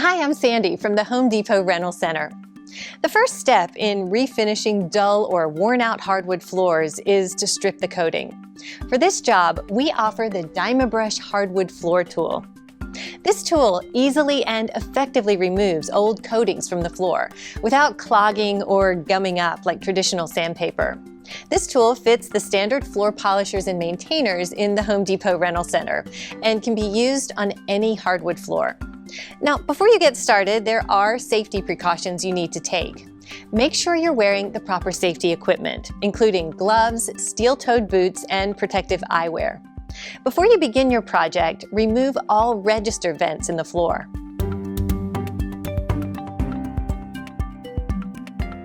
Hi, I'm Sandy from the Home Depot Rental Center. The first step in refinishing dull or worn-out hardwood floors is to strip the coating. For this job, we offer the Diamabrush Hardwood floor tool. This tool easily and effectively removes old coatings from the floor without clogging or gumming up like traditional sandpaper. This tool fits the standard floor polishers and maintainers in the Home Depot Rental Center and can be used on any hardwood floor. Now, before you get started, there are safety precautions you need to take. Make sure you're wearing the proper safety equipment, including gloves, steel-toed boots, and protective eyewear. Before you begin your project, remove all register vents in the floor.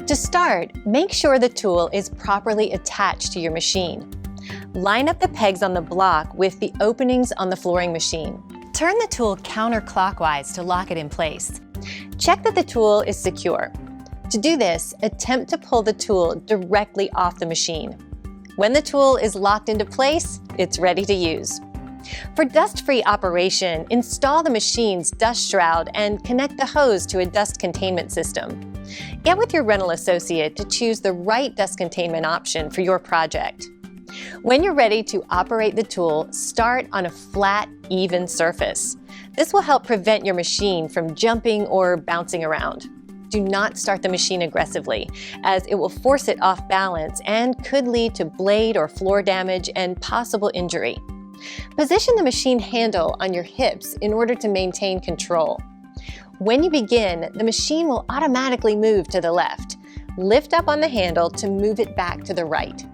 To start, make sure the tool is properly attached to your machine. Line up the pegs on the block with the openings on the flooring machine. Turn the tool counterclockwise to lock it in place. Check that the tool is secure. To do this, attempt to pull the tool directly off the machine. When the tool is locked into place, it's ready to use. For dust-free operation, install the machine's dust shroud and connect the hose to a dust containment system. Get with your rental associate to choose the right dust containment option for your project. When you're ready to operate the tool, start on a flat, even surface. This will help prevent your machine from jumping or bouncing around. Do not start the machine aggressively, as it will force it off balance and could lead to blade or floor damage and possible injury. Position the machine handle on your hips in order to maintain control. When you begin, the machine will automatically move to the left. Lift up on the handle to move it back to the right.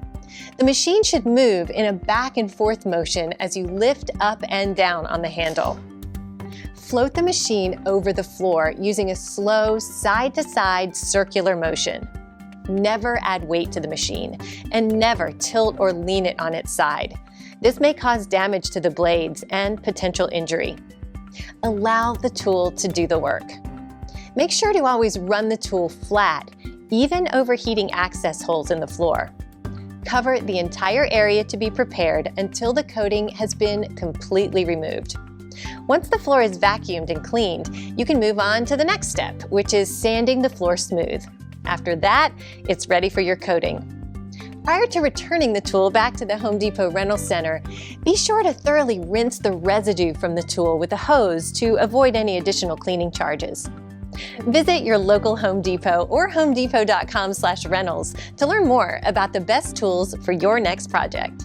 The machine should move in a back and forth motion as you lift up and down on the handle. Float the machine over the floor using a slow side-to-side circular motion. Never add weight to the machine, and never tilt or lean it on its side. This may cause damage to the blades and potential injury. Allow the tool to do the work. Make sure to always run the tool flat, even overheating access holes in the floor. Cover the entire area to be prepared until the coating has been completely removed. Once the floor is vacuumed and cleaned, you can move on to the next step, which is sanding the floor smooth. After that, it's ready for your coating. Prior to returning the tool back to the Home Depot Rental Center, be sure to thoroughly rinse the residue from the tool with a hose to avoid any additional cleaning charges. Visit your local Home Depot or homedepot.com/rentals to learn more about the best tools for your next project.